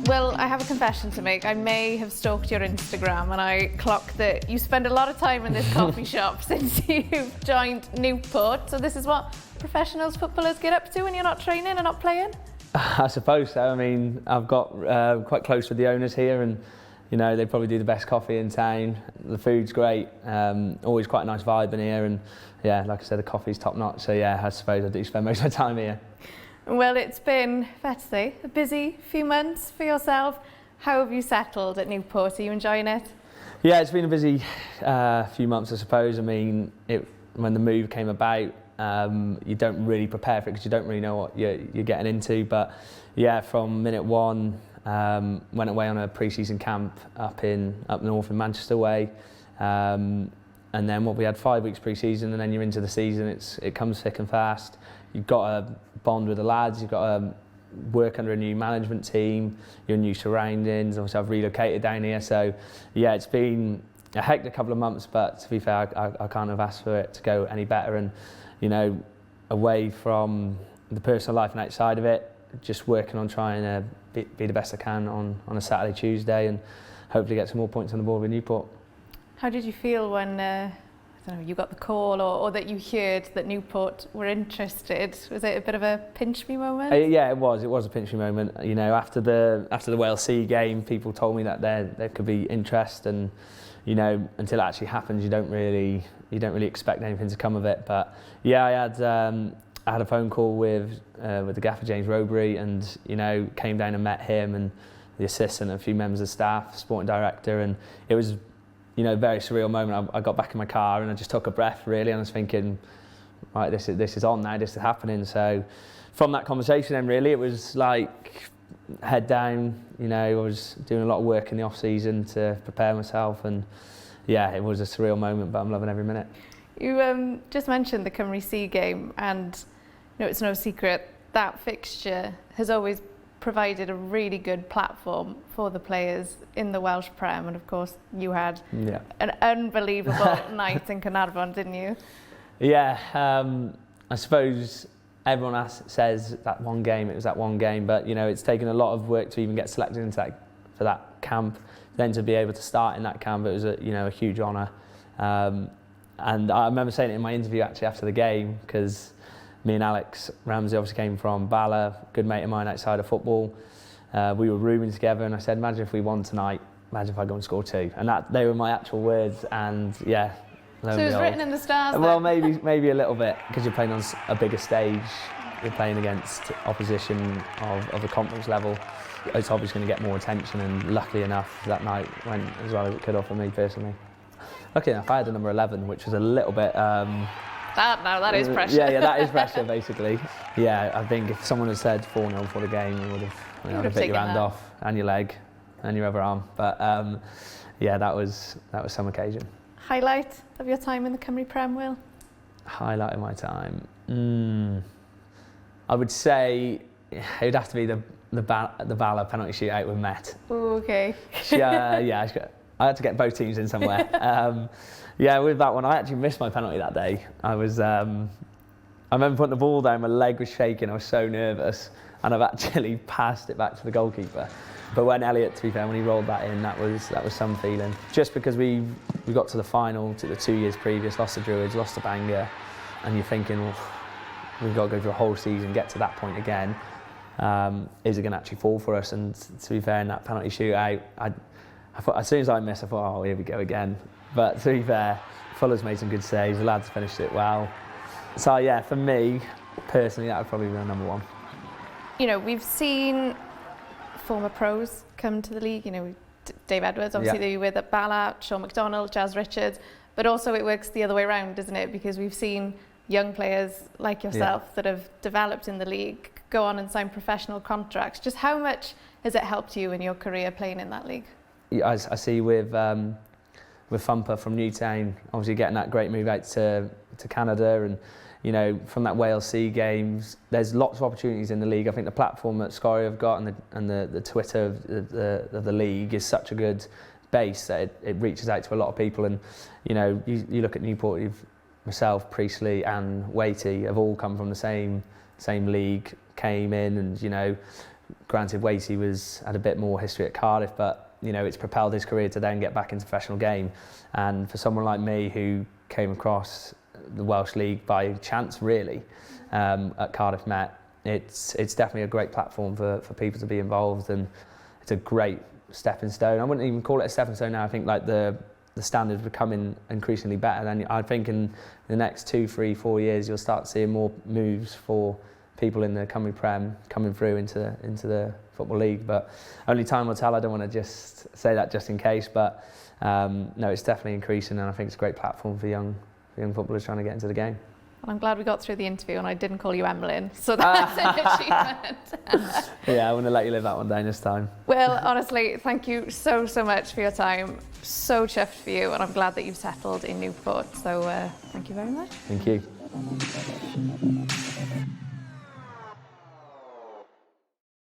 Well, I have a confession to make. I may have stalked your Instagram and I clocked that you spend a lot of time in this coffee shop since you've joined Newport. So this is what professionals footballers get up to when you're not training and not playing? I suppose so. I mean, I've got quite close with the owners here, and you know, they probably do the best coffee in town. The food's great, always quite a nice vibe in here, and yeah, like I said, the coffee's top notch. So yeah, I suppose I do spend most of my time here. Well, it's been, fair to say, a busy few months for yourself. How have you settled at Newport? Are you enjoying it? Yeah, it's been a busy few months, I suppose. I mean, when the move came about, you don't really prepare for it because you don't really know what you're getting into. But yeah, from minute one, went away on a pre-season camp up north in Manchester way, and then we had 5 weeks pre-season, and then you're into the season. It comes thick and fast. You've got to bond with the lads. You've got to work under a new management team, your new surroundings. Obviously, I've relocated down here, so yeah, it's been a hectic couple of months. But to be fair, I can't have asked for it to go any better. And you know, away from the personal life and outside of it, just working on trying to be the best I can on a Saturday, Tuesday, and hopefully get some more points on the board with Newport. How did you feel when I don't know, you got the call or that you heard that Newport were interested? Was it a bit of a pinch me moment? Yeah, it was a pinch me moment. You know, after the Wales C game, people told me that there could be interest, and you know, until it actually happens, you don't really expect anything to come of it. But yeah, I had a phone call with the gaffer James Robury, and you know, came down and met him and the assistant and a few members of staff, sporting director, and it was, you know, a very surreal moment. I got back in my car and I just took a breath, really, and I was thinking, right, this is on now, this is happening. So from that conversation then, really, it was like head down. You know, I was doing a lot of work in the off season to prepare myself, and yeah, it was a surreal moment, but I'm loving every minute. You just mentioned the Cymru C game, and you know, it's no secret that fixture has always provided a really good platform for the players in the Welsh Prem, and of course you had an unbelievable night in Caernarfon, didn't you? Yeah, I suppose everyone says that one game, it was that one game, but you know, it's taken a lot of work to even get selected into for that camp. Then to be able to start in that camp, it was a huge honour. And I remember saying it in my interview actually after the game, because me and Alex Ramsey obviously came from Bala, good mate of mine outside of football. We were rooming together, and I said, imagine if we won tonight, imagine if I go and score 2. And they were my actual words, and yeah. So it was written in the stars Well, then? maybe a little bit, because you're playing on a bigger stage, you're playing against opposition of a conference level. It's obviously going to get more attention, and luckily enough, that night went as well as it could have for me personally. Luckily enough, I had a number 11, which was a little bit... That is pressure. Yeah, that is pressure, basically. Yeah, I think if someone had said 4-0 before the game, you would have taken your hand off, and your leg, and your other arm. But yeah, that was some occasion. Highlight of your time in the Cymru Prem, Will? Highlight of my time? I would say it would have to be the Bala penalty shootout with Met. Ooh, okay. I had to get both teams in somewhere. Yeah, with that one, I actually missed my penalty that day. I remember putting the ball down, my leg was shaking, I was so nervous, and I've actually passed it back to the goalkeeper. But when Elliot, to be fair, when he rolled that in, that was some feeling. Just because we got to the final, to the 2 years previous, lost to Druids, lost to Bangor, and you're thinking, well, we've got to go through a whole season, get to that point again. Is it going to actually fall for us? And to be fair, in that penalty shootout, I thought, as soon as I missed, I thought, oh, here we go again. But to be fair, Fuller's made some good saves, the lads finished it well. So yeah, for me, personally, that would probably be my number 1. You know, we've seen former pros come to the league, you know, Dave Edwards, obviously they were with at Bala, Sean McDonald, Jazz Richards, but also it works the other way around, doesn't it? Because we've seen young players like yourself that have developed in the league go on and sign professional contracts. Just how much has it helped you in your career playing in that league? I see with Thumper from Newtown, obviously getting that great move out to Canada, and you know, from that Wales C games, there's lots of opportunities in the league. I think the platform that Sgorio have got and the Twitter of the league is such a good base that it reaches out to a lot of people. And you know, you look at Newport, myself, Priestley and Waity have all come from the same league, came in, and you know, granted, Wasey had a bit more history at Cardiff, but you know, it's propelled his career to then get back into professional game. And for someone like me who came across the Welsh League by chance, really, at Cardiff Met, it's definitely a great platform for people to be involved, and it's a great stepping stone. I wouldn't even call it a stepping stone now. I think like the standards becoming increasingly better. And I think in the next 2, 3, 4 years, you'll start seeing more moves for people in the Cymru Prem coming through into the Football League. But only time will tell. I don't want to just say that just in case, but no, it's definitely increasing, and I think it's a great platform for young footballers trying to get into the game. And I'm glad we got through the interview and I didn't call you Emlyn, so that's an achievement. Yeah, I want to let you live that one down this time. Well, honestly, thank you so much for your time. So chuffed for you, and I'm glad that you've settled in Newport. So thank you very much. Thank you.